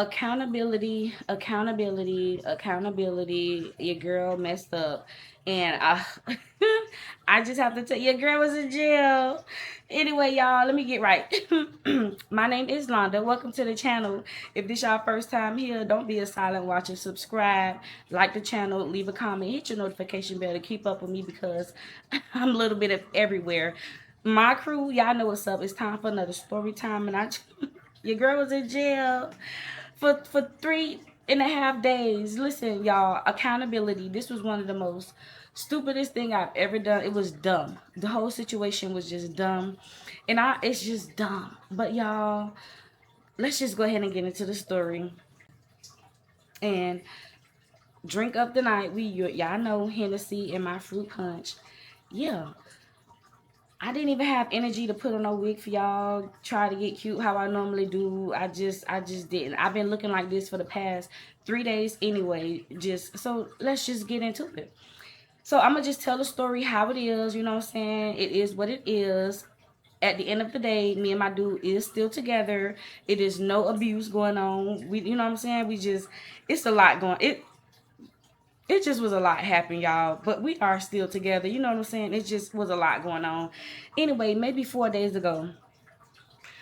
Accountability, accountability, accountability. Your girl messed up, and I, I just have to tell your girl was in jail. Anyway, y'all, let me get right. My name is Londa. Welcome to the channel. If this y'all first time here, don't be a silent watcher. Subscribe, like the channel, leave a comment, hit your notification bell to keep up with me because I'm a little bit of everywhere. My crew, y'all know what's up. It's time for another story time, and I, your girl was in jail for 3.5 days. Listen, y'all, accountability. This was one of the most stupidest thing I've ever done. It was dumb. The whole situation was just dumb, and it's just dumb. But y'all, let's just go ahead and get into the story and drink up the night. Y'all know Hennessy and my fruit punch. Yeah, I didn't even have energy to put on no wig for y'all. Try to get cute how I normally do. I just didn't. I've been looking like this for the past 3 days anyway. Just so let's just get into it. So I'm gonna just tell the story how it is. You know what I'm saying? It is what it is. At the end of the day, me and my dude is still together. It is no abuse going on. You know what I'm saying? It's a lot going. It just was a lot happening, y'all. But we are still together. You know what I'm saying? It just was a lot going on. Anyway, maybe 4 days ago.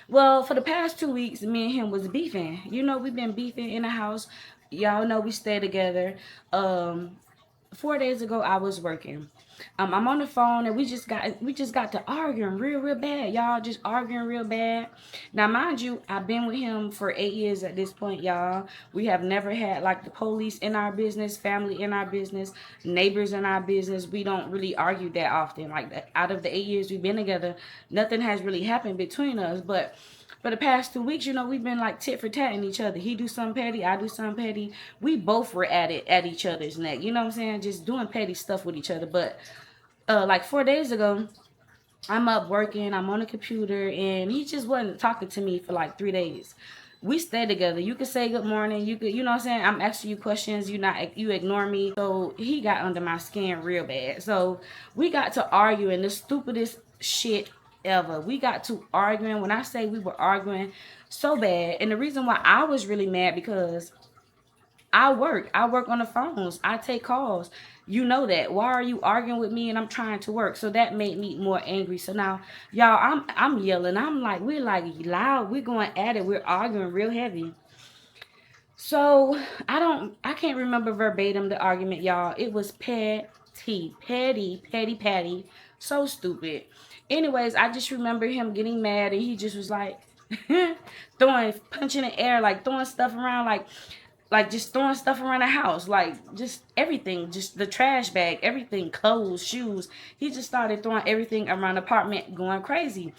Well, for the past 2 weeks, me and him was beefing. You know, we've been beefing in the house. Y'all know we stay together. 4 days ago I was working. I'm on the phone and we just got to arguing real bad, y'all. Just arguing real bad. Now, mind you, I've been with him for 8 years at this point, y'all. We have never had like the police in our business, family in our business, neighbors in our business. We don't really argue that often. Like that, out of the 8 years we've been together, nothing has really happened between us. But for the past 2 weeks, you know, we've been like tit for tat in each other. He do something petty, I do something petty. We both were at it at each other's neck. You know what I'm saying? Just doing petty stuff with each other. But like 4 days ago, I'm up working, I'm on the computer, and he just wasn't talking to me for like 3 days. We stay together. You could say good morning. You know what I'm saying? I'm asking you questions. You ignore me. So he got under my skin real bad. So we got to arguing the stupidest shit ever. We got to arguing. When I say we were arguing so bad, and the reason why I was really mad because I work on the phones. I take calls. You know that. Why are you arguing with me and I'm trying to work? So that made me more angry. So now, y'all, I'm yelling. I'm like, we're like loud. We're going at it. We're arguing real heavy. So I can't remember verbatim the argument, y'all. It was petty. So stupid. Anyways, I just remember him getting mad and he just was like throwing punch in the air, like throwing stuff around, like just throwing stuff around the house, like just everything, just the trash bag, everything, clothes, shoes. He just started throwing everything around the apartment, going crazy.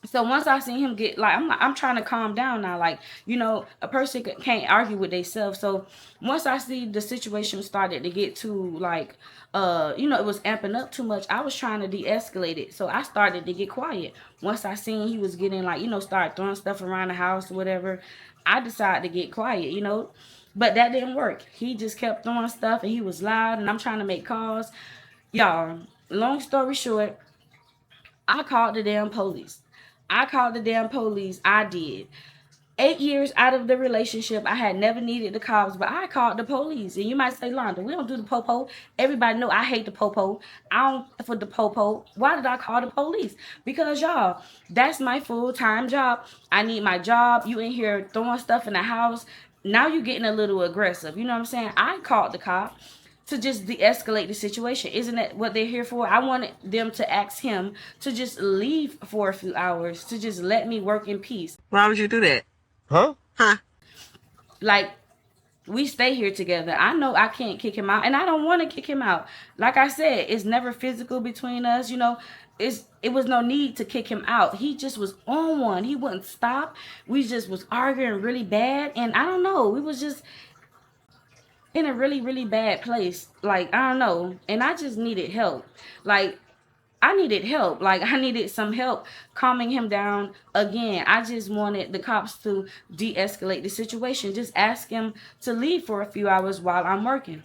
So once I seen him get like, I'm trying to calm down now. Like, you know, a person can't argue with themselves. So once I see the situation started to get too like, you know, it was amping up too much. I was trying to de-escalate it. So I started to get quiet. Once I seen he was getting like, you know, start throwing stuff around the house or whatever, I decided to get quiet, you know. But that didn't work. He just kept throwing stuff and he was loud and I'm trying to make calls. Y'all, long story short, I called the damn police. I called the damn police. I did. 8 years out of the relationship, I had never needed the cops, but I called the police. And you might say, Londa, we don't do the popo. Everybody know I hate the popo. I don't for the popo. Why did I call the police? Because y'all, that's my full-time job. I need my job. You in here throwing stuff in the house. Now you getting a little aggressive. You know what I'm saying? I called the cop to just de-escalate the situation. Isn't that what they're here for? I wanted them to ask him to just leave for a few hours, to just let me work in peace. Why would you do that? Huh? Huh? Like, we stay here together. I know I can't kick him out and I don't want to kick him out. Like I said, it's never physical between us, you know. It was no need to kick him out. He just was on one. He wouldn't stop. We just was arguing really bad and I don't know. We was just in a really bad place. Like, I don't know. And I just needed help. Like, I needed help. Like, I needed some help calming him down again. I just wanted the cops to de-escalate the situation. Just ask him to leave for a few hours while I'm working.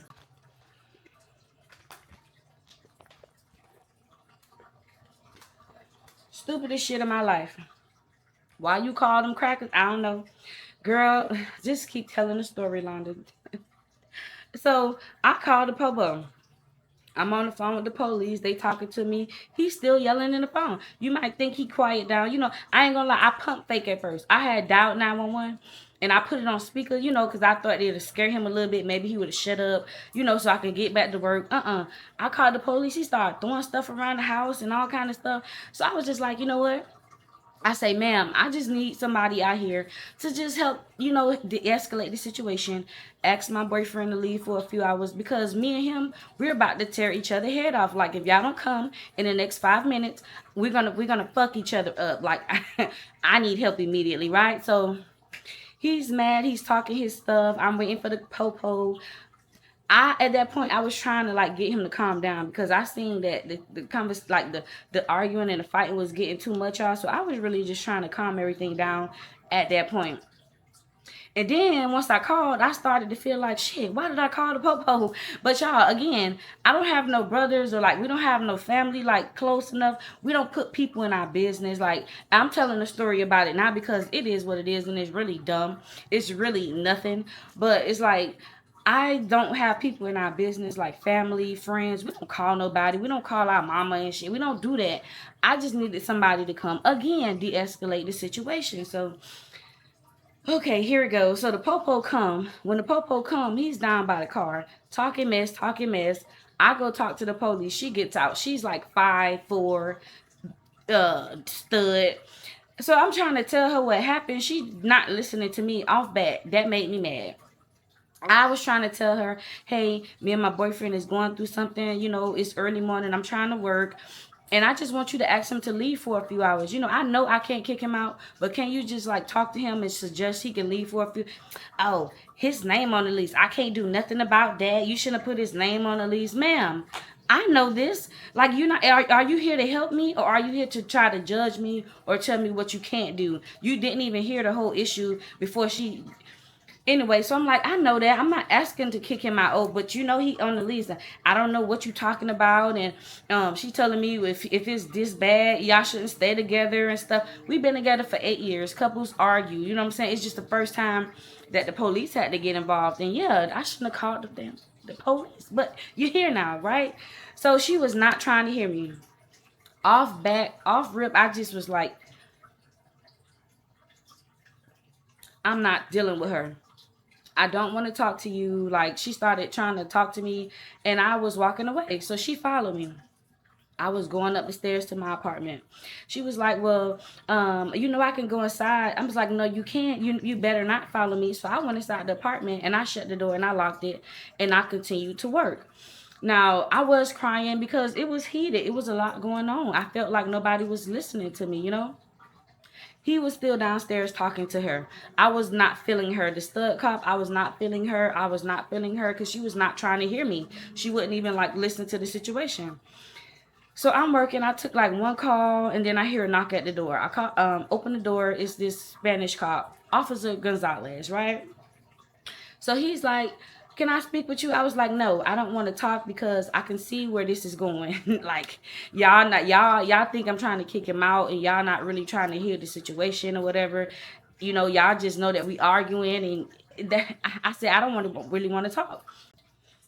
Stupidest shit in my life. Why you call them crackers? I don't know. Girl, just keep telling the story, Londa. So I called the popo. I'm on the phone with the police. They talking to me. He's still yelling in the phone. You might think he quiet down. I ain't gonna lie. I pump fake at first. I had dialed 911 and I put it on speaker, because I thought it would scare him a little bit. Maybe he would have shut up, so I can get back to work. I called the police. He started throwing stuff around the house and all kind of stuff. So I was just like, you know what? I say, ma'am, I just need somebody out here to just help, de-escalate the situation. Ask my boyfriend to leave for a few hours because me and him, we're about to tear each other head off. Like if y'all don't come in the next 5 minutes, we're gonna fuck each other up. Like I need help immediately, right? So he's mad. He's talking his stuff. I'm waiting for the popo. At that point I was trying to like get him to calm down because I seen that the arguing and the fighting was getting too much, y'all. So I was really just trying to calm everything down at that point. And then once I called, I started to feel like shit. Why did I call the popo? But y'all, again, I don't have no brothers or like we don't have no family like close enough. We don't put people in our business. Like I'm telling a story about it not because it is what it is and it's really dumb. It's really nothing. But it's like I don't have people in our business like family, friends. We don't call nobody. We don't call our mama and shit. We don't do that. I just needed somebody to come again, de-escalate the situation. So okay, here we go. So the popo come. When the popo come, he's down by the car, talking mess, talking mess. I go talk to the police. She gets out. She's like 5'4", stud. So I'm trying to tell her what happened. She not listening to me off bat. That made me mad. I was trying to tell her, hey, me and my boyfriend is going through something. It's early morning. I'm trying to work. And I just want you to ask him to leave for a few hours. I know I can't kick him out, but can you just like talk to him and suggest he can leave for a few? Oh, his name on the lease. I can't do nothing about that. You shouldn't have put his name on the lease. Ma'am, I know this. Like, you're not, are you here to help me or are you here to try to judge me or tell me what you can't do? You didn't even hear the whole issue before she. Anyway, so I'm like, I know that. I'm not asking to kick him out. Oh, but he on the lease. I don't know what you talking about. And she telling me if it's this bad, y'all shouldn't stay together and stuff. We've been together for 8 years. Couples argue. You know what I'm saying? It's just the first time that the police had to get involved. And yeah, I shouldn't have called the police. But you're here now, right? So she was not trying to hear me. Off rip, I just was like, I'm not dealing with her. I don't want to talk to you. Like, she started trying to talk to me and I was walking away. So she followed me. I was going up the stairs to my apartment. She was like, well, I can go inside. I was like, no, you can't. You better not follow me. So I went inside the apartment and I shut the door and I locked it and I continued to work. Now, I was crying because it was heated. It was a lot going on. I felt like nobody was listening to me. He was still downstairs talking to her. I was not feeling her. The stud cop, I was not feeling her. I was not feeling her because she was not trying to hear me. She wouldn't even like listen to the situation. So I'm working. I took like one call and then I hear a knock at the door. I call, open the door. It's this Spanish cop, Officer Gonzalez, right? So he's like, can I speak with you? I was like, no, I don't want to talk because I can see where this is going. Like, y'all think I'm trying to kick him out and y'all not really trying to hear the situation or whatever. Y'all just know that we arguing and that I said I don't really want to talk.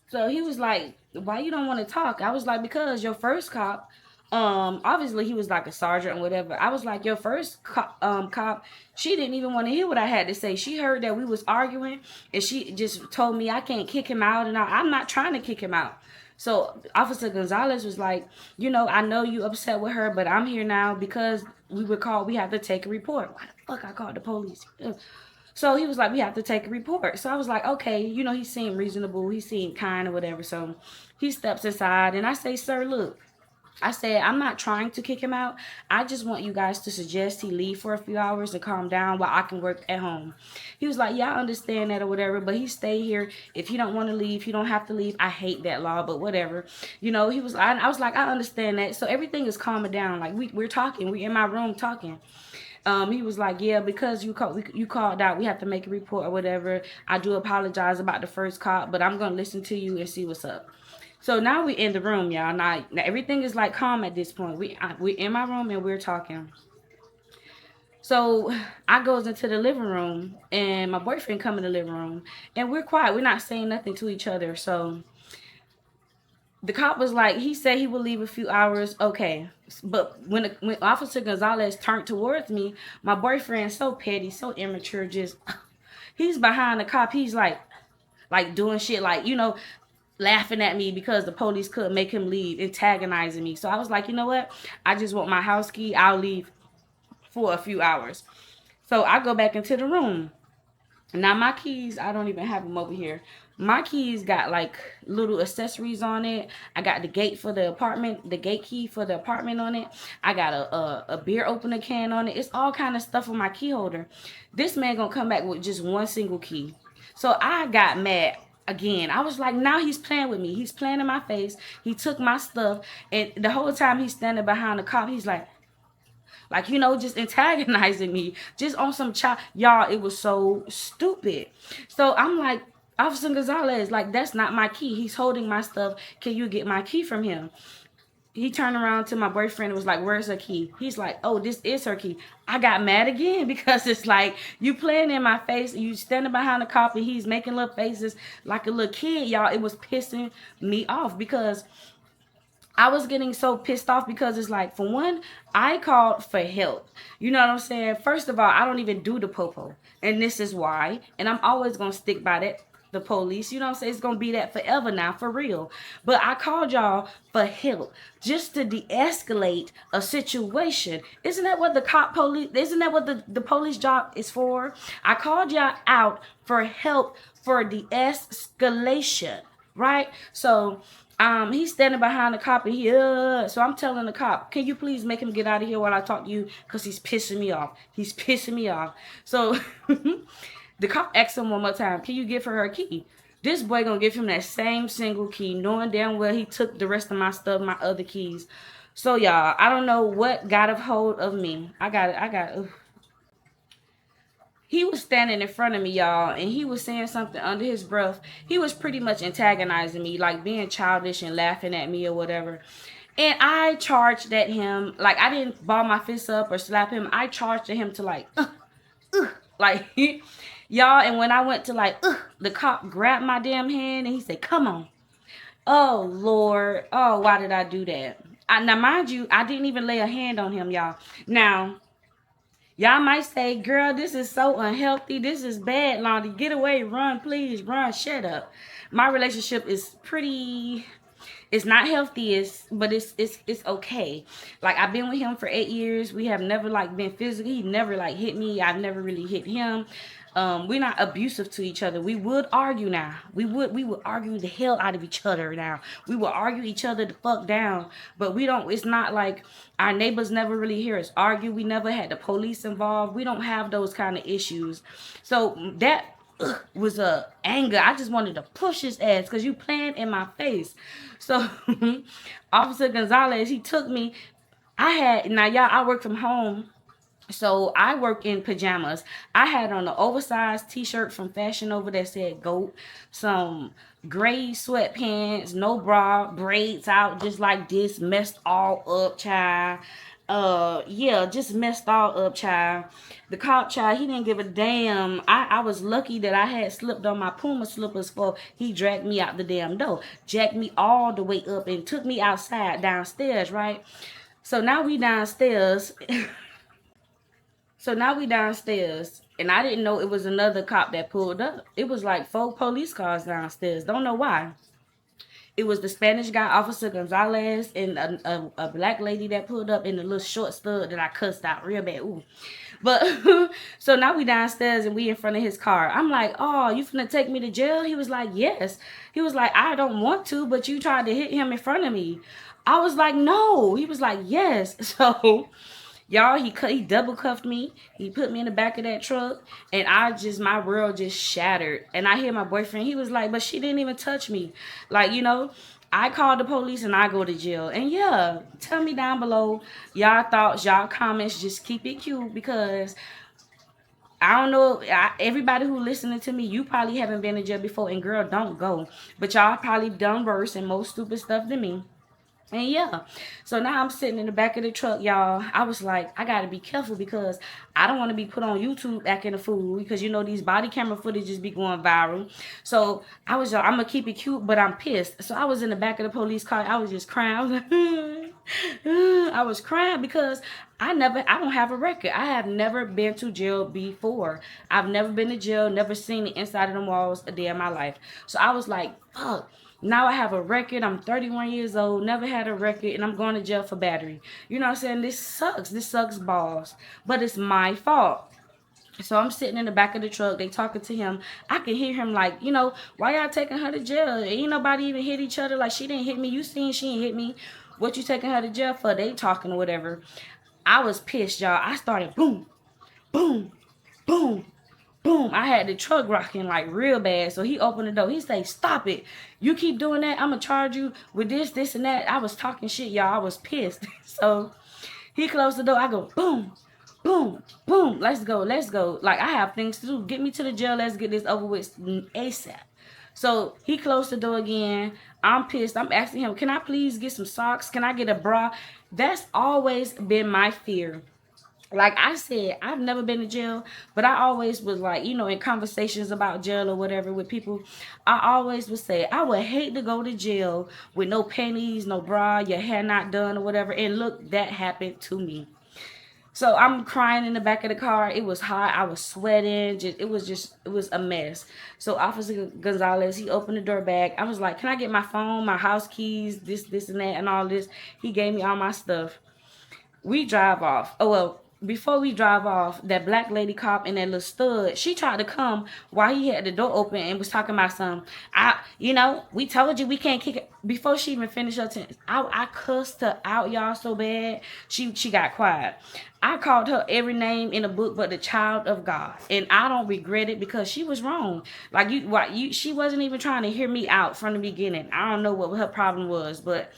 So he was like, why you don't want to talk? I was like, because your first cop, obviously he was like a sergeant or whatever. I was like, your first cop, she didn't even want to hear what I had to say. She heard that we was arguing and she just told me I can't kick him out and I'm not trying to kick him out. So Officer Gonzalez was like, I know you upset with her, but I'm here now because we were called, we have to take a report. Why the fuck I called the police? So he was like, we have to take a report. So I was like, okay, he seemed reasonable. He seemed kind or whatever. So he steps aside and I say, sir, look, I said, I'm not trying to kick him out. I just want you guys to suggest he leave for a few hours and calm down while I can work at home. He was like, yeah, I understand that or whatever, but he stay here. If you don't want to leave, you don't have to leave. I hate that law, but whatever. I was like, I understand that. So everything is calming down. Like we're talking. We're in my room talking. He was like, yeah, because you called out, we have to make a report or whatever. I do apologize about the first call, but I'm going to listen to you and see what's up. So now we in the room, y'all. Now everything is like calm at this point. We're in my room and we're talking. So I goes into the living room, and my boyfriend come in the living room, and we're quiet. We're not saying nothing to each other. So the cop was like, he said he would leave a few hours. Okay, but when Officer Gonzalez turned towards me, my boyfriend, so petty, so immature, just he's behind the cop. He's like doing shit, like, laughing at me because the police couldn't make him leave, antagonizing me. So I was like, you know what? I just want my house key. I'll leave for a few hours. So I go back into the room. Now my keys, I don't even have them over here. My keys got like little accessories on it. I got the gate for the apartment, the gate key for the apartment on it. I got a beer opener can on it. It's all kind of stuff on my key holder. This man gonna come back with just one single key. So I got mad again. I was like, now he's playing with me. He's playing in my face. He took my stuff, and the whole time he's standing behind the cop, he's like, just antagonizing me, just on some child. Y'all, it was so stupid. So I'm like, Officer Gonzalez, like, that's not my key. He's holding my stuff. Can you get my key from him? He turned around to my boyfriend and was like, where's her key? He's like, oh, this is her key. I got mad again because it's like, you playing in my face, you standing behind the cop, and he's making little faces like a little kid. Y'all, it was pissing me off because I was getting so pissed off because it's like, for one, I called for help. You know what I'm saying? First of all, I don't even do the popo. And this is why. And I'm always going to stick by that. The police, you know what I'm saying? It's going to be that forever now, for real. But I called y'all for help just to de-escalate a situation. Isn't that what the isn't that what the police job is for? I called y'all out for help for de-escalation, right? So he's standing behind the cop, and so I'm telling the cop, can you please make him get out of here while I talk to you? Because he's pissing me off. He's pissing me off. So the cop asked him one more time, can you give her key? This boy gonna give him that same single key, knowing damn well he took the rest of my stuff, my other keys. So y'all, I don't know what got a hold of me. He was standing in front of me, y'all, and he was saying something under his breath. He was pretty much antagonizing me, like being childish and laughing at me or whatever. And I charged at him. Like, I didn't ball my fist up or slap him. I charged at him to like, y'all. And when I went to the cop grabbed my damn hand and he said, come on. Oh, Lord. Oh, why did I do that? Now, mind you, I didn't even lay a hand on him, y'all. Now, y'all might say, girl, this is so unhealthy. This is bad, Lonnie. Get away. Run, please. Run. Shut up. My relationship is pretty... It's not healthy, but it's okay. Like, I've been with him for 8 years. We have never been physical. He never hit me. I've never really hit him. We're not abusive to each other. We would argue now. We would argue the hell out of each other now. We would argue each other the fuck down. But we don't, it's not like our neighbors never really hear us argue. We never had the police involved. We don't have those kind of issues. So that was a anger. I just wanted to push his ass because you playing in my face. So Officer Gonzalez, he took me. Now y'all, I work from home. So I work in pajamas. I had on an oversized t-shirt from Fashion Nova that said GOAT, some gray sweatpants, no bra, braids out just like this, messed all up, child. Yeah, just messed all up, child. The cop, child, he didn't give a damn. I was lucky that I had slipped on my Puma slippers for he dragged me out the damn door, jacked me all the way up and took me outside downstairs, right? So now we downstairs. So now we downstairs, and I didn't know it was another cop that pulled up. It was like 4 police cars downstairs. Don't know why. It was the Spanish guy, Officer Gonzalez, and a black lady that pulled up in the little short stud that I cussed out real bad. Ooh. But, so now we downstairs and we in front of his car. I'm like, oh, you finna take me to jail? He was like, yes. He was like, I don't want to, but you tried to hit him in front of me. I was like, no. He was like, yes. So... Y'all, he double cuffed me. He put me in the back of that truck, and my world just shattered. And I hear my boyfriend, he was like, but she didn't even touch me. Like, I called the police and I go to jail. And yeah, tell me down below y'all thoughts, y'all comments. Just keep it cute, because I don't know, everybody who listening to me, you probably haven't been in jail before, and girl, don't go. But y'all probably done worse and more stupid stuff than me. And yeah, so now I'm sitting in the back of the truck, y'all. I was like, I gotta be careful because I don't want to be put on YouTube acting a fool because you know these body camera footages be going viral. So I was, I'm gonna keep it cute, but I'm pissed. So I was in the back of the police car. I was just crying. I was like, I was crying because I don't have a record. I have never been to jail before. I've never been to jail, never seen the inside of the walls a day in my life. So I was like, fuck. Now I have a record. I'm 31 years old, never had a record, and I'm going to jail for battery. You know what I'm saying? This sucks. This sucks balls. But it's my fault. So I'm sitting in the back of the truck. They talking to him. I can hear him like, you know, why y'all taking her to jail? Ain't nobody even hit each other. Like, she didn't hit me. You seen she ain't hit me. What you taking her to jail for? They talking or whatever. I was pissed, y'all. I started boom, boom, boom, boom. I had the truck rocking like real bad. So he opened the door. He say, stop it. You keep doing that, I'm going to charge you with this, this, and that. I was talking shit, y'all. I was pissed. So he closed the door. I go, boom, boom, boom. Let's go, let's go. Like, I have things to do. Get me to the jail. Let's get this over with ASAP. So he closed the door again. I'm pissed. I'm asking him, can I please get some socks? Can I get a bra? That's always been my fear. Like I said, I've never been to jail, but I always was like, you know, in conversations about jail or whatever with people, I always would say, I would hate to go to jail with no panties, no bra, your hair not done or whatever. And look, that happened to me. So I'm crying in the back of the car. It was hot. I was sweating. It was a mess. So Officer Gonzalez, he opened the door back. I was like, can I get my phone, my house keys, this, and that, and all this? He gave me all my stuff. We drive off. Oh well, before we drive off, that black lady cop and that little stud, she tried to come while he had the door open and was talking about some. You know, we told you we can't kick it. Before she even finished her sentence, I cussed her out, y'all, so bad. She got quiet. I called her every name in the book but the child of God, and I don't regret it because she was wrong. Like she wasn't even trying to hear me out from the beginning. I don't know what her problem was, but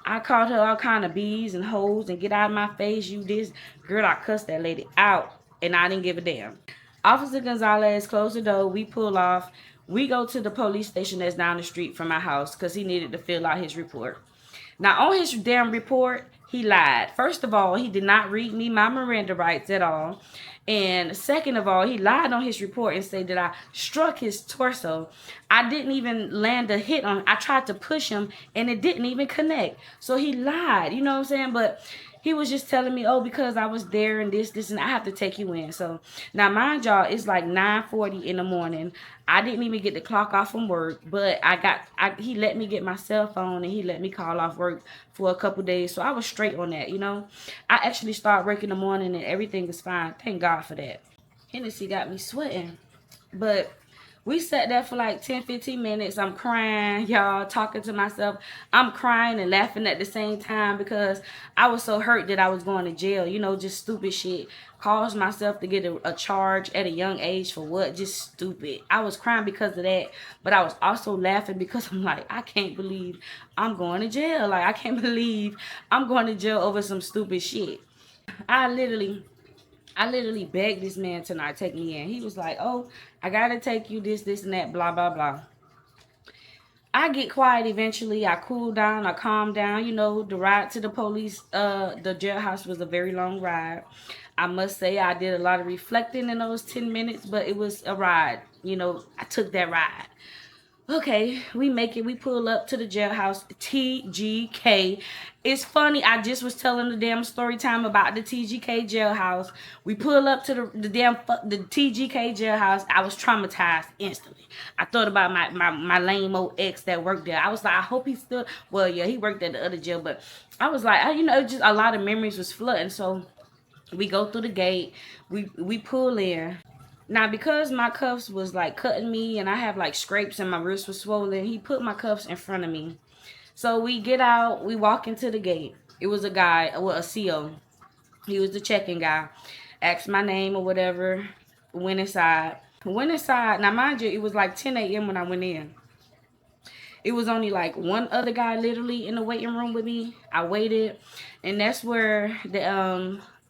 I called her all kind of bees and hoes and get out of my face, you this. Girl, I cussed that lady out and I didn't give a damn. Officer Gonzalez closed the door. We pull off. We go to the police station that's down the street from my house because he needed to fill out his report. Now, on his damn report, he lied. First of all, he did not read me my Miranda rights at all. And second of all, he lied on his report and said that I struck his torso. I didn't even land a hit on him. I tried to push him and it didn't even connect. So he lied, you know what I'm saying? But he was just telling me, oh, because I was there and this, and I have to take you in. So now, mind y'all, it's like 9:40 in the morning. I didn't even get the clock off from work, but he let me get my cell phone and he let me call off work for a couple days. So I was straight on that, you know. I actually started work in the morning and everything is fine. Thank God for that. Hennessy got me sweating. But we sat there for like 10-15 minutes. I'm crying, y'all, talking to myself. I'm crying and laughing at the same time because I was so hurt that I was going to jail. You know, just stupid shit. Caused myself to get a charge at a young age for what? Just stupid. I was crying because of that. But I was also laughing because I'm like, I can't believe I'm going to jail. Like, I can't believe I'm going to jail over some stupid shit. I literally begged this man to not take me in. He was like, oh, I gotta take you this, and that, blah, blah, blah. I get quiet eventually. I cool down. I calm down. You know, the ride to the police, the jailhouse was a very long ride. I must say I did a lot of reflecting in those 10 minutes, but it was a ride. You know, I took that ride. Okay, we make it. We pull up to the jailhouse. TGK. It's funny. I just was telling the damn story time about the TGK jailhouse. We pull up to the TGK jailhouse. I was traumatized instantly. I thought about my lame old ex that worked there. I was like, I hope he's still. Well, yeah, he worked at the other jail, but I was like, you know, just a lot of memories was flooding. So we go through the gate. We pull in. Now, because my cuffs was like cutting me and I have like scrapes and my wrist was swollen, he put my cuffs in front of me. So we get out, we walk into the gate. It was a guy, well, a CO. He was the check-in guy. Asked my name or whatever. Went inside. Went inside. Now, mind you, it was like 10 a.m. when I went in. It was only like one other guy literally in the waiting room with me. I waited. And that's where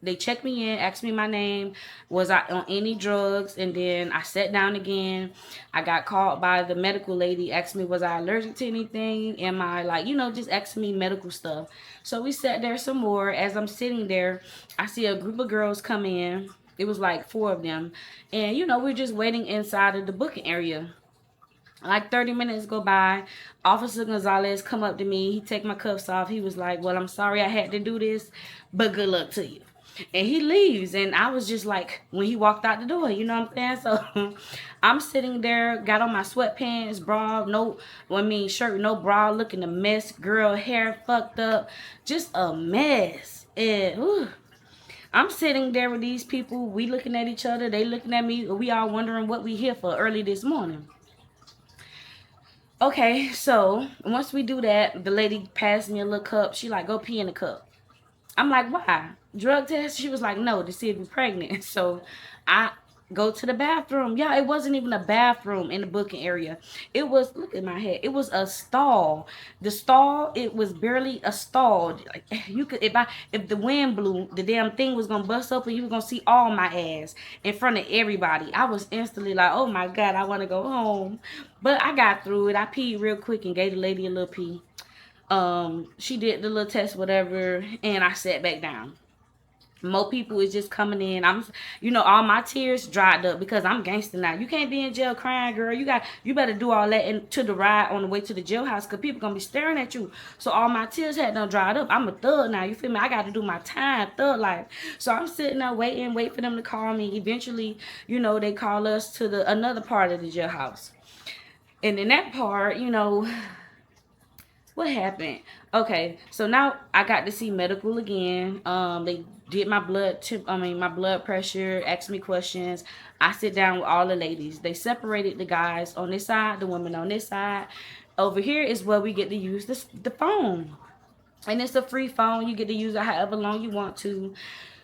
They checked me in, asked me my name, was I on any drugs, and then I sat down again. I got called by the medical lady, asked me was I allergic to anything, am I like, just asking me medical stuff. So we sat there some more. As I'm sitting there, I see a group of girls come in. It was like four of them, and we're just waiting inside of the booking area. Like 30 minutes go by. Officer Gonzalez come up to me. He take my cuffs off. He was like, well, I'm sorry I had to do this, but good luck to you. And he leaves. And I was just like, when he walked out the door, you know what I'm saying? So I'm sitting there, got on my sweatpants, bra, shirt, no bra, looking a mess. Girl, hair fucked up. Just a mess. And I'm sitting there with these people. We looking at each other. They looking at me. We all wondering what we here for early this morning. Okay, so once we do that, the lady passed me a little cup. She like, go pee in the cup. I'm like, why? Drug test? She was like, no, to see if you're pregnant. So I go to the bathroom. Yeah, it wasn't even a bathroom in the booking area. It was, look at my head. It was a stall. The stall, it was barely a stall. Like, you could, if the wind blew, the damn thing was gonna bust open. You were gonna see all my ass in front of everybody. I was instantly like, oh my God, I want to go home. But I got through it. I peed real quick and gave the lady a little pee. She did the little test, whatever, and I sat back down. More people is just coming in. All my tears dried up because I'm gangster now. You can't be in jail crying, girl. You better do all that to the ride on the way to the jailhouse because people gonna be staring at you. So all my tears had done dried up. I'm a thug now. You feel me? I got to do my time, thug life. So I'm sitting there wait for them to call me. Eventually, they call us to another part of the jailhouse. And in that part, what happened? Okay, so now I got to see medical again. They did my my blood pressure, asked me questions. I sit down with all the ladies. They separated the guys on this side, the women on this side. Over here is where we get to use the phone. And it's a free phone. You get to use it however long you want to.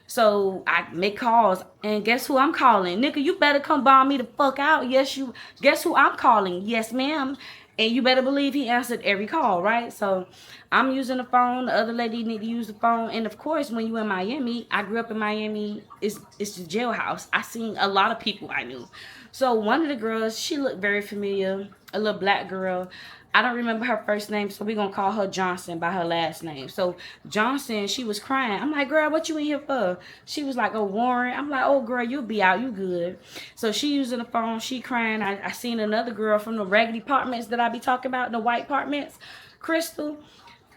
So I make calls, and guess who I'm calling? Nigga, you better come bomb me the fuck out. Yes, you. Guess who I'm calling? Yes, ma'am. And you better believe he answered every call, right? So I'm using the phone. The other lady need to use the phone. And of course, when you in Miami, I grew up in Miami. It's the jailhouse. I seen a lot of people I knew. So one of the girls, she looked very familiar. A little black girl. I don't remember her first name, so we're going to call her Johnson by her last name. So Johnson, she was crying. I'm like, girl, what you in here for? She was like, oh, Warren. I'm like, oh, girl, you'll be out. You good. So she using the phone. She crying. I seen another girl from the raggedy apartments that I be talking about, the white apartments, Crystal.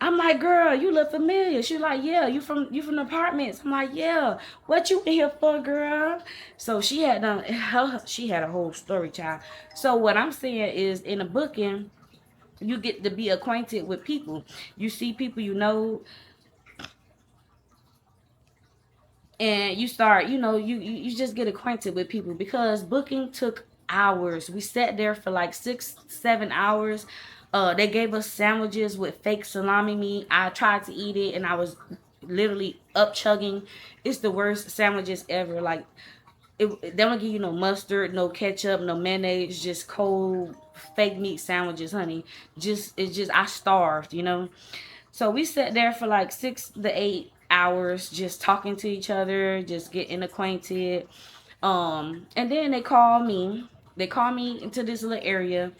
I'm like, girl, you look familiar. She like, yeah, you from the apartments. I'm like, yeah. What you in here for, girl? So she had a whole story, child. So what I'm saying is, in a booking, you get to be acquainted with people. You see people and you start, you just get acquainted with people because booking took hours. We sat there for like 6-7 hours. They gave us sandwiches with fake salami meat. I tried to eat it and I was literally up chugging. It's the worst sandwiches ever. Like, they don't give you no mustard, no ketchup, no mayonnaise, just cold fake meat sandwiches, honey. I starved. So we sat there for like 6 to 8 hours just talking to each other, just getting acquainted. And then they call me. They call me into this little area.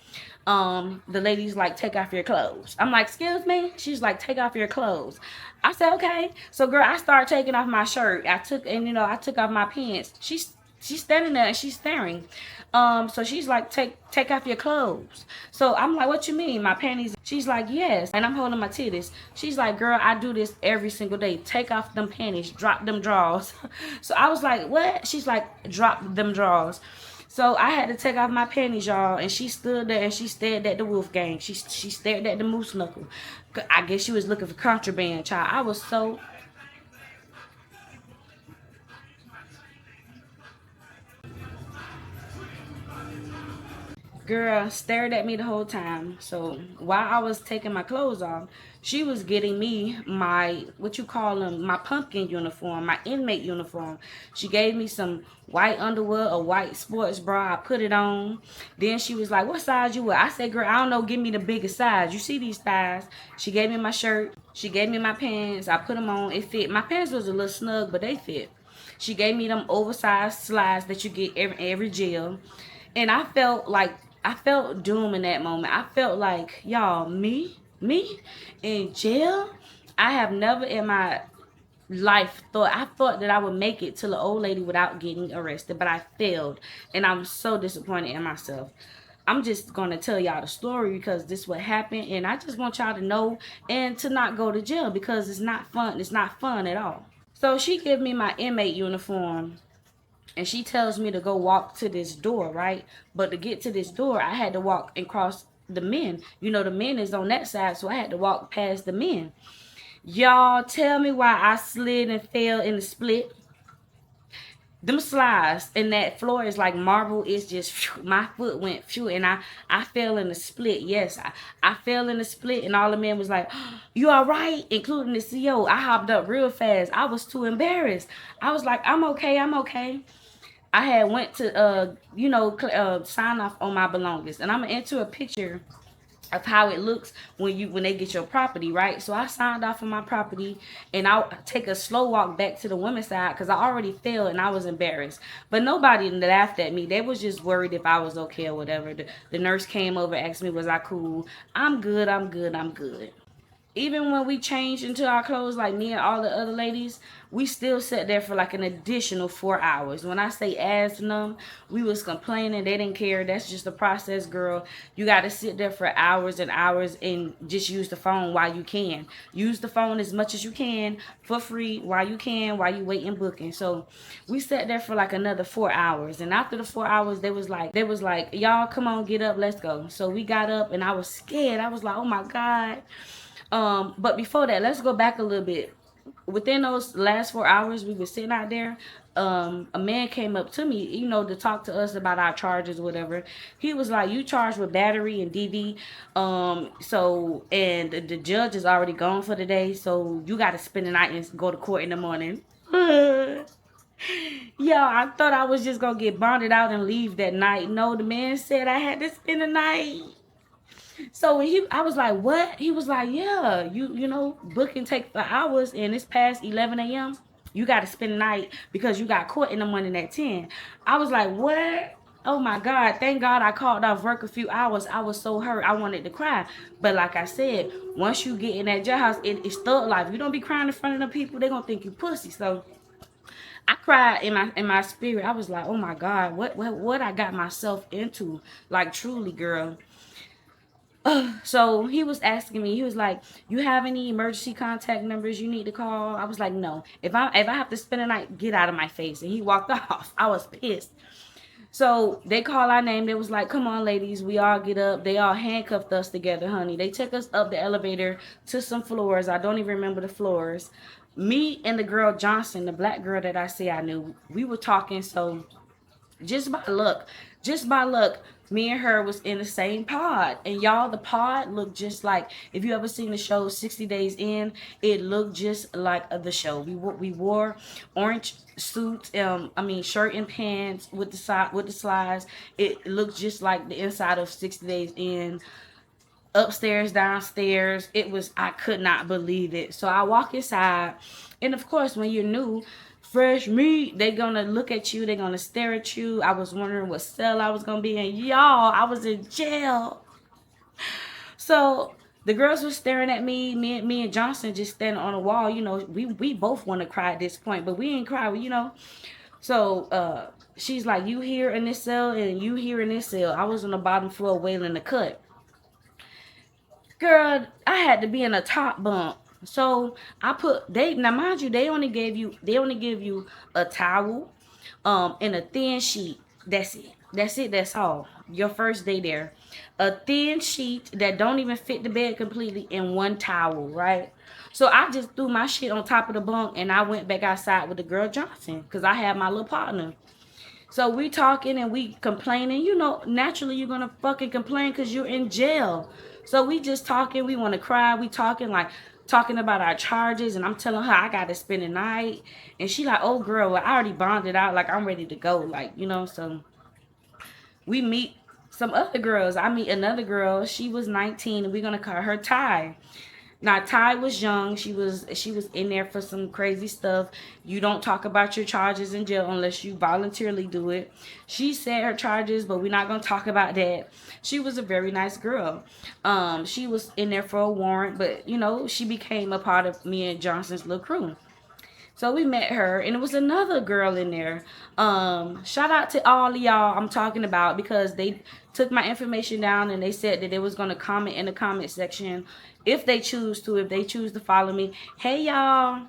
The lady's like, take off your clothes. I'm like, excuse me? She's like, take off your clothes. I said, okay. So girl, I started taking off my shirt. I took off my pants. She's standing there and she's staring. So she's like, take off your clothes. So I'm like, what you mean? My panties? She's like, yes. And I'm holding my titties. She's like, girl, I do this every single day. Take off them panties, drop them drawers. So I was like, what? She's like, drop them drawers. So I had to take off my panties, y'all, and she stood there and she stared at the wolf gang. She stared at the moose knuckle. I guess she was looking for contraband, child. I was so... Girl stared at me the whole time. So while I was taking my clothes off, she was getting me my, what you call them, my pumpkin uniform, my inmate uniform. She gave me some white underwear, a white sports bra. I put it on. Then she was like, what size you wear? I said, girl, I don't know. Give me the biggest size. You see these thighs? She gave me my shirt. She gave me my pants. I put them on. It fit. My pants was a little snug, but they fit. She gave me them oversized slides that you get every jail. And I felt doom in that moment. I felt like, y'all, me in jail. I have never in my life thought I thought that I would make it to the old lady without getting arrested, but I failed, and I'm so disappointed in myself. I'm just gonna tell y'all the story because this what happened, and I just want y'all to know and to not go to jail because it's not fun. It's not fun at all. So she give me my inmate uniform, and she tells me to go walk to this door, right? But to get to this door, I had to walk and cross the men. You know, the men is on that side, so I had to walk past the men. Y'all tell me why I slid and fell in the split. Them slides and that floor is like marble. It's just phew, my foot went phew, and I fell in the split. Yes, I fell in the split, and all the men was like, "You all right?" Including the CO. I hopped up real fast. I was too embarrassed. I was like, "I'm okay. I'm okay." I had went to sign off on my belongings, and I'm gonna enter a picture of how it looks when they get your property, right? So I signed off on my property, and I'll take a slow walk back to the women's side because I already fell and I was embarrassed. But nobody laughed at me. They was just worried if I was okay or whatever. The nurse came over, asked me, was I cool? I'm good, I'm good, I'm good. Even when we changed into our clothes, like me and all the other ladies, we still sat there for like an additional 4 hours. When I say ass numb, we was complaining. They didn't care. That's just the process, girl. You got to sit there for hours and hours and just use the phone while you can. Use the phone as much as you can for free while you can, while you waiting booking. So we sat there for like another 4 hours. And after the 4 hours, they was like, y'all, come on, get up, let's go. So we got up, and I was scared. I was like, oh my God. But before that, let's go back a little bit. Within those last 4 hours we were sitting out there, a man came up to me, to talk to us about our charges or whatever. He was like, "You charged with battery and DV, and the judge is already gone for the day, so you got to spend the night and go to court in the morning." Yeah, I thought I was just gonna get bonded out and leave that night. No, the man said I had to spend the night. So I was like, "What?" He was like, "Yeah, booking take for hours, and it's past 11 a.m. You got to spend the night because you got caught in the morning at 10." I was like, "What?" Oh my God! Thank God I called off work a few hours. I was so hurt, I wanted to cry. But like I said, once you get in that jailhouse, it's thug life. You don't be crying in front of the people; they gonna think you pussy. So I cried in my spirit. I was like, "Oh my God, what I got myself into?" Like truly, girl. So he was asking me, he was like, "You have any emergency contact numbers you need to call?" I was like, "No. If I have to spend a night, get out of my face." And he walked off. I was pissed. So they call our name. They was like, "Come on, ladies." We all get up. They all handcuffed us together, honey. They took us up the elevator to some floors. I don't even remember the floors. Me and the girl Johnson, the black girl that I say I knew, we were talking. So just by luck, just by luck, me and her was in the same pod. And y'all, the pod looked just like, if you ever seen the show 60 Days In, it looked just like the show. We wore orange suits, shirt and pants with the slides. It looked just like the inside of 60 Days In. Upstairs, downstairs. I could not believe it. So I walk inside, and of course, when you're new, fresh meat, they gonna look at you, they gonna stare at you. I was wondering what cell I was gonna be in. Y'all, I was in jail. So the girls were staring at me. Me and Johnson just standing on the wall. We both want to cry at this point, but we ain't cry. So she's like, "You here in this cell, and you here in this cell." I was on the bottom floor wailing the cut. Girl, I had to be in a top bunk. So now mind you, they only give you a towel, and a thin sheet. That's it. That's it. That's all. Your first day there. A thin sheet that don't even fit the bed completely, and one towel, right? So I just threw my shit on top of the bunk, and I went back outside with the girl Johnson because I had my little partner. So we talking and we complaining. Naturally you're gonna fucking complain because you're in jail. So we just talking. We want to cry. We talking about our charges, and I'm telling her I gotta spend the night, and she like, "Oh girl, well, I already bonded out. Like I'm ready to go. So we meet some other girls. I meet another girl. She was 19, and we're gonna call her Ty. Now Ty was young. She was in there for some crazy stuff. You don't talk about your charges in jail unless you voluntarily do it. She said her charges, but we're not gonna talk about that. She was a very nice girl. She was in there for a warrant, but she became a part of me and Johnson's little crew. So we met her, and it was another girl in there. Shout out to all of y'all I'm talking about, because they took my information down and they said that they was gonna comment in the comment section if they choose to, follow me. Hey y'all.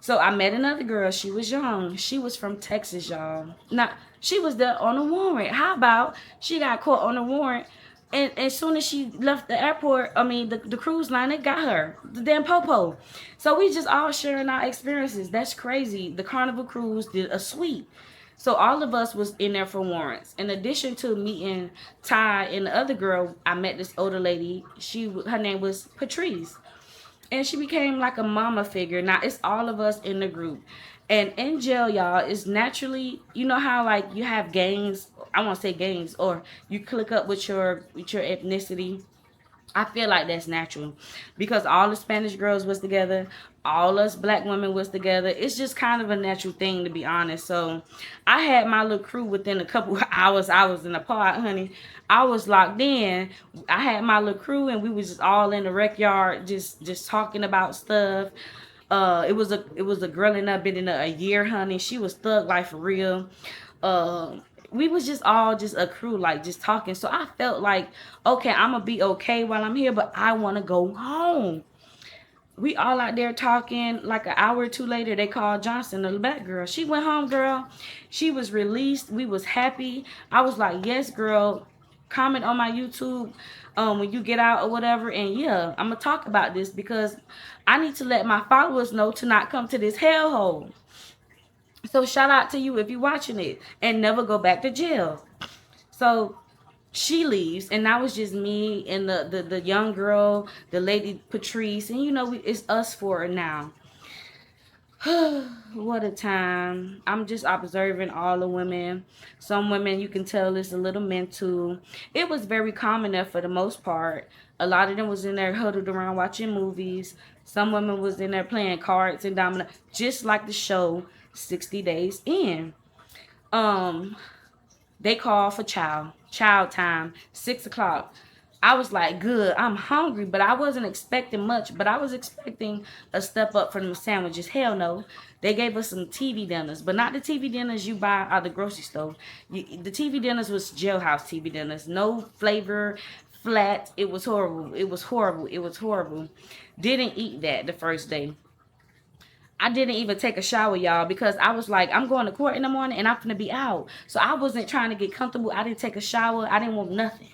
So I met another girl. She was young. She was from Texas, y'all. Now, she was there on a warrant. How about she got caught on a warrant, and as soon as she left the airport, I mean the cruise line, they got her. The damn popo. So we just all sharing our experiences. That's crazy. The Carnival Cruise did a suite. So all of us was in there for warrants. In addition to meeting Ty and the other girl, I met this older lady. Her name was Patrice, and she became like a mama figure. Now it's all of us in the group. And in jail, y'all, is naturally, you know how like you have gangs, I want to say gangs, or you click up with your ethnicity. I feel like that's natural, because all the Spanish girls was together, all us black women was together. It's just kind of a natural thing, to be honest. So I had my little crew within a couple of hours. I was in the pod, honey. I was locked in. I had my little crew, and we was just all in the rec yard, just talking about stuff. It was a girl in there, been in there a year, honey. She was thug life for real. Uh, we was just all just a crew, like just talking. So I felt like, okay, I'm gonna be okay while I'm here, but I want to go home. We all out there talking. Like an hour or two later, they called Johnson, the black girl. She went home, girl. She was released. We was happy. I was like, yes, girl. Comment on my YouTube when you get out or whatever. And yeah, I'm gonna talk about this, because I need to let my followers know to not come to this hellhole. So shout out to you if you're watching it, and never go back to jail. So she leaves, and now it's just me and the young girl, the lady Patrice, and it's us four now. What a time. I'm just observing all the women. Some women, you can tell, it's a little mental. It was very calm in there for the most part. A lot of them was in there huddled around watching movies. Some women was in there playing cards and domino, just like the show 60 Days In. Um, they called for child time, 6 o'clock. I was like, good, I'm hungry, but I wasn't expecting much. But I was expecting a step up from the sandwiches. Hell no. They gave us some TV dinners, but not the TV dinners you buy out the grocery store. The TV dinners was jailhouse TV dinners. No flavor, flat. It was horrible. It was horrible. It was horrible. Didn't eat that the first day. I didn't even take a shower, y'all, because I was like, I'm going to court in the morning and I'm gonna be out. So I wasn't trying to get comfortable. I didn't take a shower. I didn't want nothing.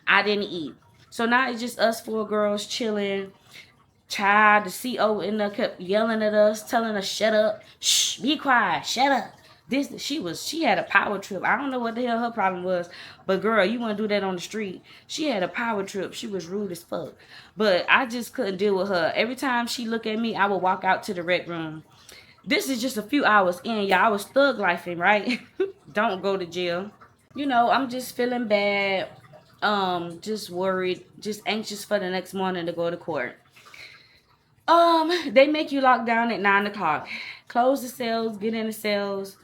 I didn't eat. So now it's just us four girls chilling. Child, the CO in there kept yelling at us, telling us, shut up. Shh, be quiet, shut up. She had a power trip. I don't know what the hell her problem was, but girl, you want to do that on the street. She had a power trip. She was rude as fuck. But I just couldn't deal with her. Every time she looked at me, I would walk out to the rec room. This is just a few hours in, y'all. I was thug lifing, right? Don't go to jail. I'm just feeling bad. Just worried, just anxious for the next morning to go to court. They make you lock down at 9 o'clock. Close the cells, get in the cells.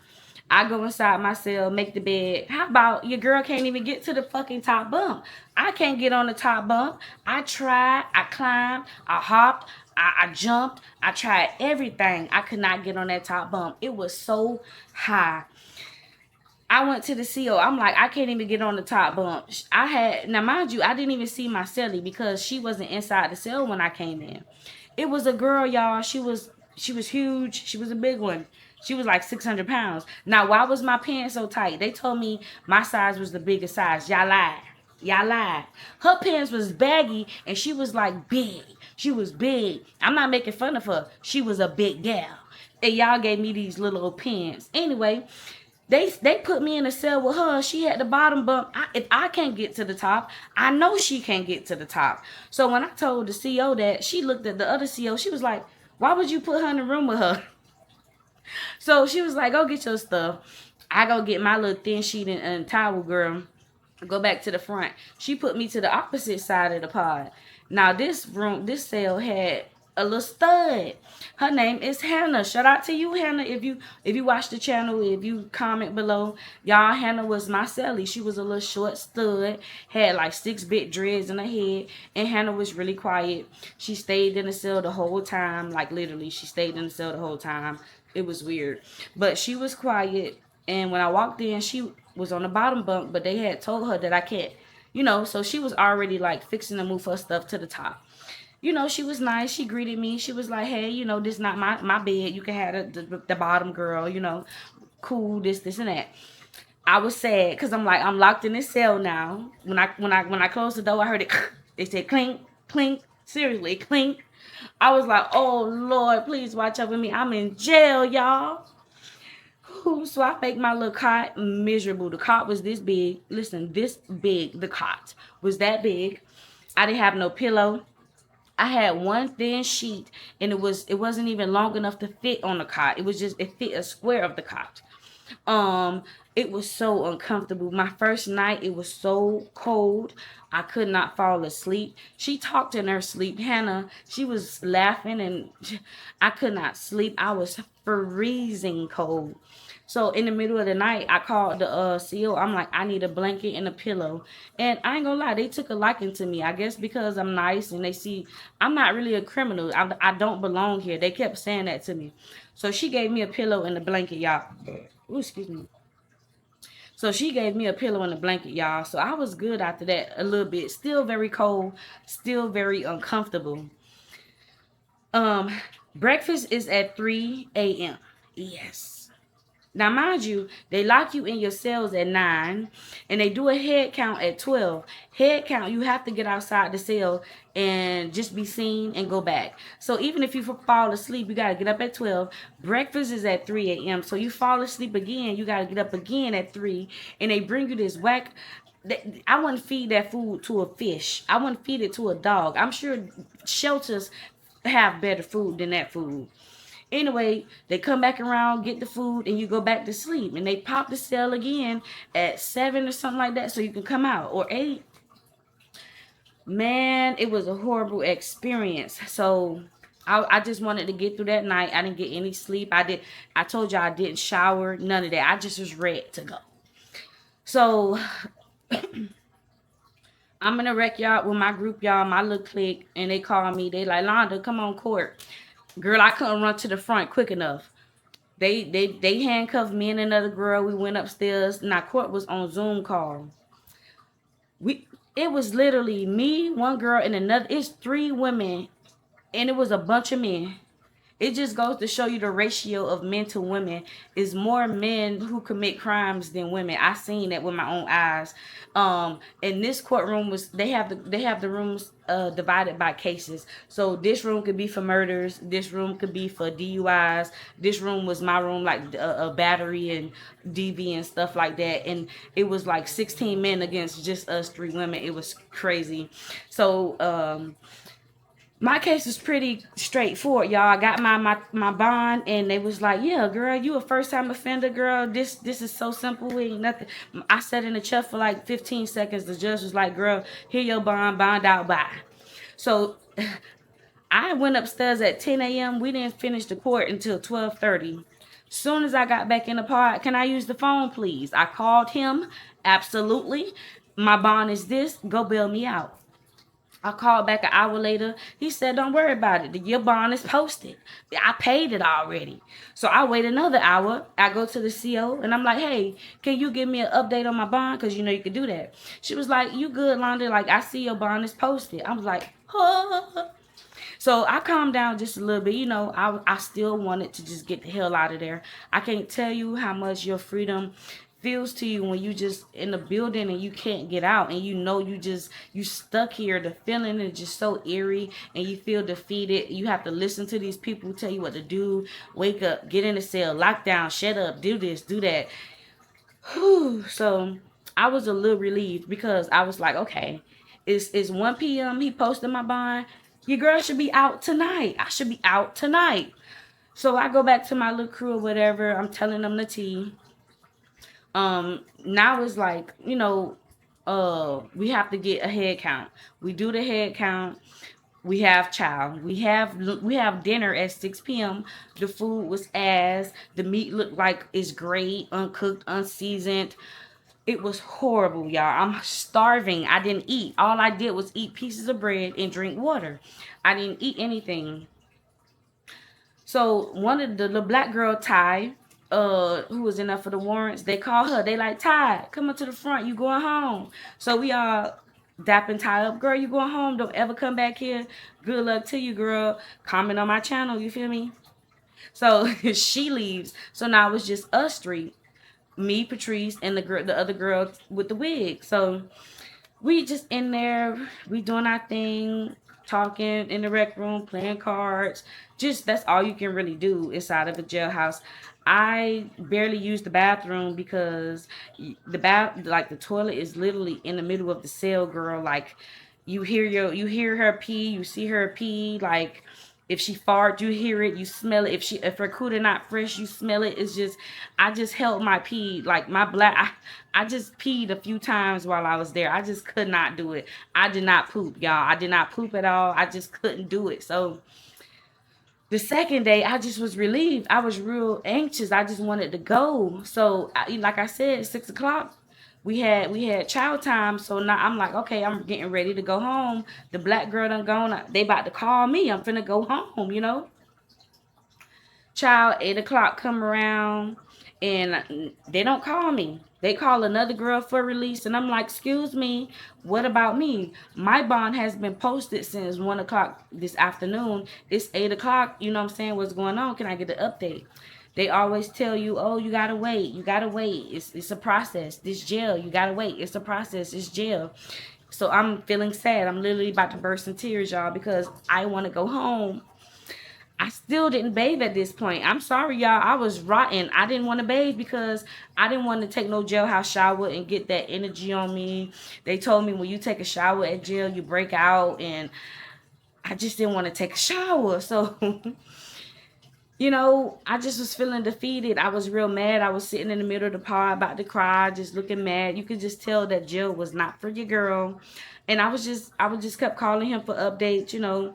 I go inside my cell, make the bed. How about your girl can't even get to the fucking top bump? I can't get on the top bump. I tried, I climbed, I hopped, I jumped, I tried everything. I could not get on that top bump. It was so high. I went to the CO. I'm like, I can't even get on the top bunk. Now mind you, I didn't even see my cellie because she wasn't inside the cell when I came in. It was a girl, y'all. She was huge. She was a big one. She was like 600 pounds. Now, why was my pants so tight? They told me my size was the biggest size. Y'all lied. Y'all lied. Her pants was baggy and she was like big. She was big. I'm not making fun of her. She was a big gal. And y'all gave me these little old pants. Anyway, they put me in a cell with her. She had the bottom bump. If I can't get to the top, I know she can't get to the top. So when I told the CO that, she looked at the other CO. She was like, why would you put her in the room with her? So she was like, go get your stuff. I go get my little thin sheet and towel, girl. Go back to the front. She put me to the opposite side of the pod. Now this cell had a little stud. Her name is Hannah. Shout out to you, Hannah. If you watch the channel, if you comment below, y'all, Hannah was my cellie. She was a little short stud, had like 6-bit dreads in her head, and Hannah was really quiet. She stayed in the cell the whole time, like literally, she stayed in the cell the whole time. It was weird, but she was quiet. And when I walked in, she was on the bottom bunk, but they had told her that I can't, so she was already like fixing to move her stuff to the top. She was nice. She greeted me. She was like, hey, this is not my bed. You can have the bottom, girl, cool, this and that. I was sad because I'm like, I'm locked in this cell now. When I closed the door, I heard it. They said clink, clink. Seriously, clink. I was like, oh Lord, please watch over me. I'm in jail, y'all. So I faked my little cot miserable. The cot was this big. Listen, this big. The cot was that big. I didn't have no pillow. I had one thin sheet, and it wasn't even long enough to fit on the cot. It fit a square of the cot. Um, it was so uncomfortable. My first night, it was so cold. I could not fall asleep. She talked in her sleep. Hannah, she was laughing, and I could not sleep. I was freezing cold. So in the middle of the night, I called the CO. I'm like, I need a blanket and a pillow. And I ain't gonna lie, they took a liking to me. I guess because I'm nice and they see I'm not really a criminal. I don't belong here. They kept saying that to me. So she gave me a pillow and a blanket, y'all. Ooh, excuse me. So she gave me a pillow and a blanket, y'all. So I was good after that a little bit. Still very cold, still very uncomfortable. Um, Breakfast is at 3 a.m. Yes. Now, mind you, they lock you in your cells at 9 and they do a head count at 12. Head count, you have to get outside the cell and just be seen and go back. So even if you fall asleep, you got to get up at 12. Breakfast is at 3 a.m. So you fall asleep again, you got to get up again at 3. And they bring you this whack. I wouldn't feed that food to a fish. I wouldn't feed it to a dog. I'm sure shelters have better food than that food. Anyway, they come back around, get the food, and you go back to sleep. And they pop the cell again at 7 or something like that so you can come out, or 8. Man, it was a horrible experience. So I just wanted to get through that night. I didn't get any sleep. I told y'all I didn't shower, none of that. I just was ready to go. So I'm gonna wreck y'all with my group, y'all, my little clique, and they call me. They like, Londa, come on court. Girl, I couldn't run to the front quick enough. They handcuffed me and another girl. We went upstairs. Now court was on Zoom call. It was literally me, one girl, and another. It's 3 women, and it was a bunch of men. It just goes to show you the ratio of men to women is more men who commit crimes than women. I seen that with my own eyes. And this courtroom was they have the rooms divided by cases. So this room could be for murders. This room could be for DUIs. This room was my room, like a battery and DV and stuff like that. And it was like 16 men against just us 3 women. It was crazy. So my case was pretty straightforward, y'all. I got my bond, and they was like, yeah, girl, you a first time offender, girl. This is so simple. We ain't nothing. I sat in the chair for like 15 seconds. The judge was like, girl, here your bond out, bye. So I went upstairs at 10 a.m. We didn't finish the court until 12:30. Soon as I got back in the park, can I use the phone, please? I called him. Absolutely. My bond is this. Go bail me out. I called back an hour later. He said, don't worry about it. Your bond is posted. I paid it already. So I wait another hour. I go to the CO and I'm like, hey, can you give me an update on my bond? Because you know you can do that. She was like, you good, Londa? Like, I see your bond is posted. I was like, huh. So I calmed down just a little bit. I still wanted to just get the hell out of there. I can't tell you how much your freedom feels to you when you just in the building and you can't get out, and you stuck here. The feeling is just so eerie, and you feel defeated. You have to listen to these people tell you what to do. Wake up, get in the cell, lock down, shut up, do this, do that. Whew. So I was a little relieved because I was like, okay, it's 1 p.m. He posted my bond. Your girl should be out tonight. I should be out tonight. So I go back to my little crew or whatever. I'm telling them the tea. Now it's like, we have to get a head count. We do the head count. We have chow. We have dinner at 6 p.m. The food was ass. The meat looked like it's great, uncooked, unseasoned. It was horrible, y'all. I'm starving. I didn't eat. All I did was eat pieces of bread and drink water. I didn't eat anything. So one of the black girl, Ty, who was in there for the warrants, they call her. They like, Ty, come up to the front. You going home? So we all dapping Ty up. Girl, you going home? Don't ever come back here. Good luck to you, girl. Comment on my channel. You feel me? So she leaves. So now it's just us three, me, Patrice, and the other girl with the wig. So we just in there, we doing our thing, talking in the rec room, playing cards. Just that's all you can really do inside of a jailhouse. I barely use the bathroom because the toilet is literally in the middle of the cell, girl. Like you hear her pee, you see her pee, like if she fart, you hear it, you smell it. If her cooter not fresh, you smell it. It's just I just held my pee, like my black I just peed a few times while I was there. I just could not do it. I did not poop, y'all. I did not poop at all. I just couldn't do it. So the second day, I just was relieved. I was real anxious. I just wanted to go. So like I said, 6 o'clock. We had child time, so now I'm like, okay, I'm getting ready to go home. The black girl done gone. They about to call me. I'm finna go home, you know. Child, 8 o'clock come around and they don't call me. They call another girl for release, and I'm like, excuse me, what about me? My bond has been posted since 1 o'clock this afternoon. It's 8 o'clock. You know what I'm saying? What's going on? Can I get an update? They always tell you, oh, you gotta wait. You gotta wait. It's a process. This jail. You gotta wait. It's a process. It's jail. So I'm feeling sad. I'm literally about to burst in tears, y'all, because I want to go home. I still didn't bathe at this point. I'm sorry, y'all. I was rotten. I didn't want to bathe because I didn't want to take no jailhouse shower and get that energy on me. They told me when you take a shower at jail, you break out, and I just didn't want to take a shower. So, I just was feeling defeated. I was real mad. I was sitting in the middle of the pod about to cry, just looking mad. You could just tell that jail was not for your girl. And I was just kept calling him for updates.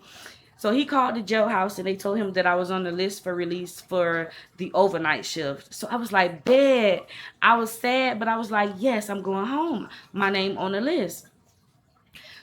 So he called the jailhouse and they told him that I was on the list for release for the overnight shift. So I was like, bad. I was sad, but I was like, yes, I'm going home. My name on the list.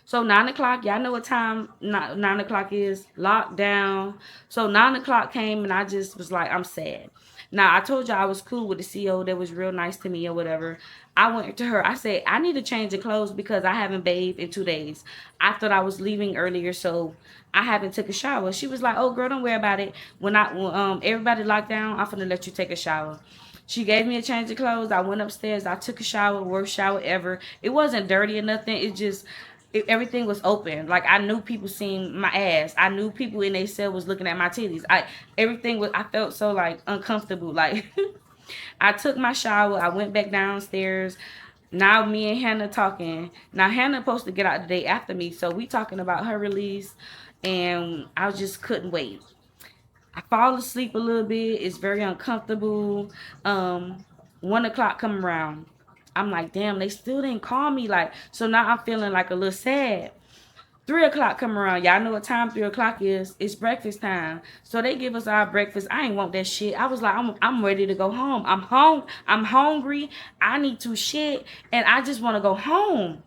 So 9 o'clock, y'all know what time 9 o'clock is, lockdown. So 9 o'clock came and I just was like, I'm sad. Now I told y'all I was cool with the CO that was real nice to me or whatever. I went to her. I said, I need to change the clothes because I haven't bathed in 2 days. I thought I was leaving earlier, so I haven't took a shower. She was like, oh girl, don't worry about it. When everybody locked down, I'm gonna let you take a shower. She gave me a change of clothes. I went upstairs. I took a shower, worst shower ever. It wasn't dirty or nothing. Everything was open. Like I knew people seeing my ass. I knew people in their cell was looking at my titties. I felt so like uncomfortable. Like I took my shower. I went back downstairs. Now me and Hannah talking. Now Hannah supposed to get out the day after me, so we talking about her release, and I just couldn't wait. I fall asleep a little bit. It's very uncomfortable. 1 o'clock come around. I'm like, damn, they still didn't call me. Like, so now I'm feeling like a little sad. 3 o'clock come around. Y'all know what time 3 o'clock is. It's breakfast time. So they give us our breakfast. I ain't want that shit. I was like, I'm ready to go home. I'm hungry. I need to shit. And I just want to go home.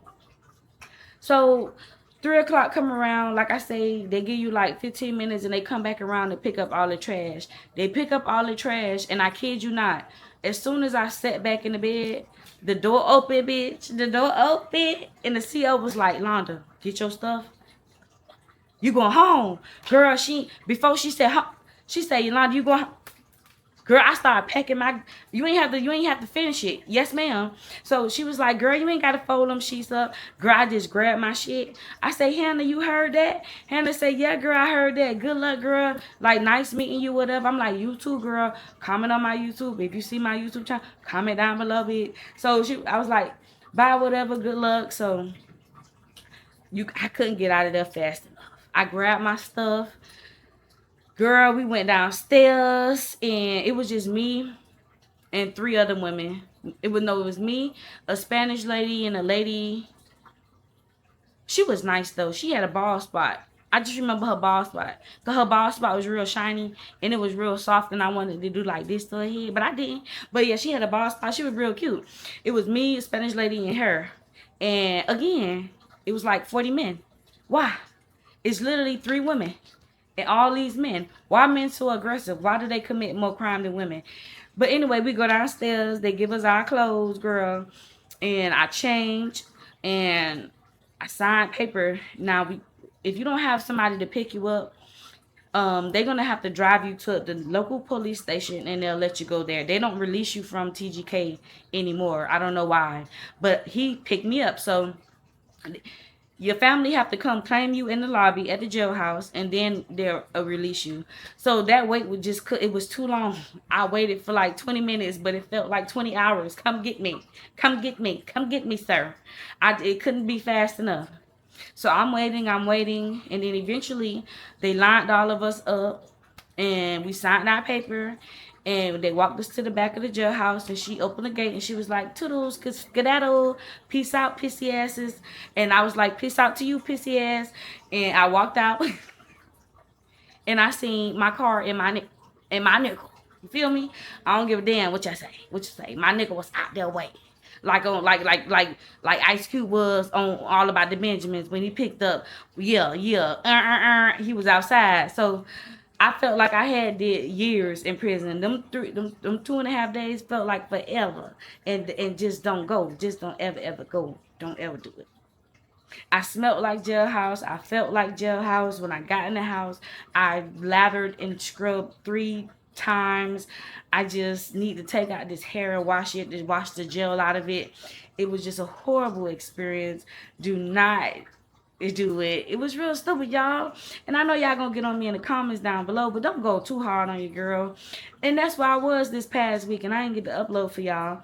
So 3 o'clock come around, like I say, they give you like 15 minutes and they come back around and pick up all the trash. They pick up all the trash, and I kid you not, as soon as I sat back in the bed, the door open, bitch. The door open, and the CO was like, Londa, get your stuff. You going home. Girl, before she said, she said, Yolanda, you going home. Girl, I started packing you ain't have to finish it. Yes, ma'am. So she was like, girl, you ain't got to fold them sheets up. Girl, I just grabbed my shit. I say, Hannah, you heard that? Hannah said, yeah, girl, I heard that. Good luck, girl. Like, nice meeting you, whatever. I'm like, you too, girl. Comment on my YouTube. If you see my YouTube channel, comment down below it. So I was like, bye, whatever. Good luck. So I couldn't get out of there fast enough. I grabbed my stuff. Girl, we went downstairs and it was just me and 3 other women. It was me, a Spanish lady, and a lady She was nice though. She had a bald spot. I just remember her bald spot. Cause her bald spot was real shiny and it was real soft, and I wanted to do like this to her head, but I didn't. But yeah, she had a bald spot. She was real cute. It was me, a Spanish lady, and her. And again, it was like 40 men. Why? It's literally 3 women and all these men. Why men so aggressive? Why do they commit more crime than women? But anyway, we go downstairs. They give us our clothes, girl, and I change and I signed paper. Now, if you don't have somebody to pick you up, they're gonna have to drive you to the local police station and they'll let you go there. They don't release you from TGK anymore. I don't know why, but he picked me up. So your family have to come claim you in the lobby at the jailhouse, and then they'll release you. So that wait would just, it was too long. I waited for like 20 minutes, but it felt like 20 hours. Come get me. Come get me. Come get me, sir. It couldn't be fast enough. So I'm waiting, and then eventually they lined all of us up and we signed our paper, and they walked us to the back of the jailhouse, and she opened the gate and she was like, toodles, skedaddle, peace out, pissy asses. And I was like, peace out to you, pissy ass. And I walked out and I seen my car in my nickel. You feel me? I don't give a damn what you say. What you say? My nickel was out there waiting. Like on like Ice Cube was on All About the Benjamins when he picked up, he was outside. So I felt like I had did years in prison. Them 2.5 days felt like forever. And just don't go. Just don't ever go. Don't ever do it. I smelled like jailhouse. I felt like jailhouse. When I got in the house, I lathered and scrubbed 3 times. I just need to take out this hair and wash it, to wash the gel out of it. It was just a horrible experience. Do not do it. It was real stupid, y'all. And I know y'all gonna get on me in the comments down below, but don't go too hard on your girl. And that's where I was this past week, and I didn't get to upload for y'all.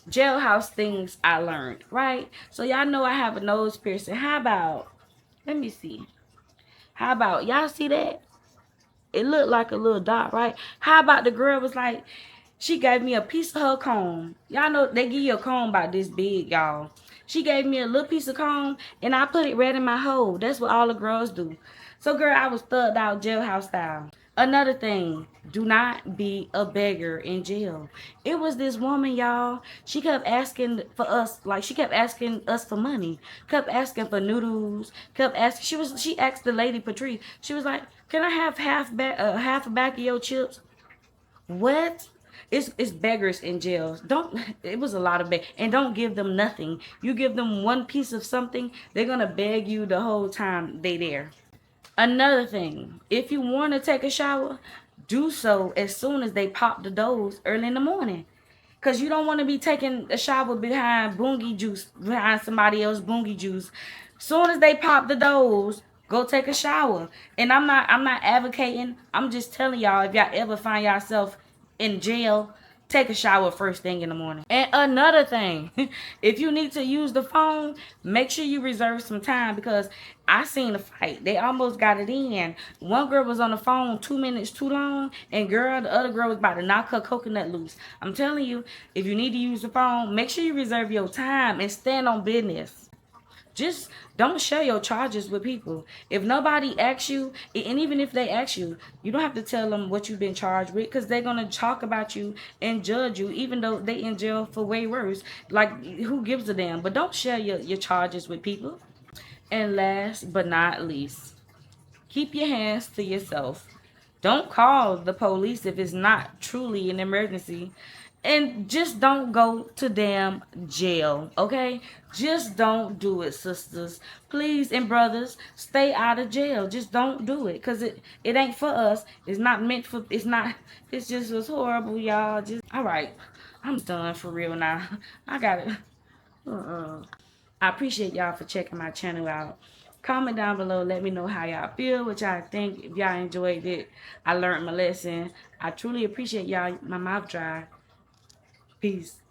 Jailhouse things I learned, right? So y'all know I have a nose piercing. How about, let me see. How about, y'all see that? It looked like a little dot, right? How about the girl was like, she gave me a piece of her comb. Y'all know they give you a comb about this big, y'all. She gave me a little piece of comb, and I put it right in my hole. That's what all the girls do. So, girl, I was thugged out jailhouse style. Another thing, do not be a beggar in jail. It was this woman, y'all. She kept asking for us, like she kept asking us for money. Kept asking for noodles. Kept asking. She asked the lady Patrice. She was like, "Can I have half a bag of your chips?" What? It's beggars in jails. Don't, it was a lot of beg, and don't give them nothing. You give them one piece of something, they're gonna beg you the whole time they there. Another thing, if you want to take a shower, do so as soon as they pop the doors early in the morning. Because you don't want to be taking a shower behind boongie juice, behind somebody else's boongie juice. Soon as they pop the doors, go take a shower. And I'm not advocating. I'm just telling y'all, if y'all ever find yourself in jail, take a shower first thing in the morning. And another thing, if you need to use the phone, make sure you reserve some time, because I seen a fight. They almost got it in. One girl was on the phone 2 minutes too long, and girl, the other girl was about to knock her coconut loose. I'm telling you, if you need to use the phone, make sure you reserve your time and stand on business. Just don't share your charges with people. If nobody asks you, and even if they ask you, you don't have to tell them what you've been charged with, because they're going to talk about you and judge you, even though they in jail for way worse. Like, who gives a damn? But don't share your charges with people. And last but not least, keep your hands to yourself. Don't call the police if it's not truly an emergency. And just don't go to damn jail, okay? Just don't do it, sisters. Please, and brothers, stay out of jail. Just don't do it, because it ain't for us. It's not meant for, it just was horrible, y'all. All right, I'm done for real now. I got it. I appreciate y'all for checking my channel out. Comment down below. Let me know how y'all feel, what y'all think. If y'all enjoyed it, I learned my lesson. I truly appreciate y'all. My mouth dry. Peace.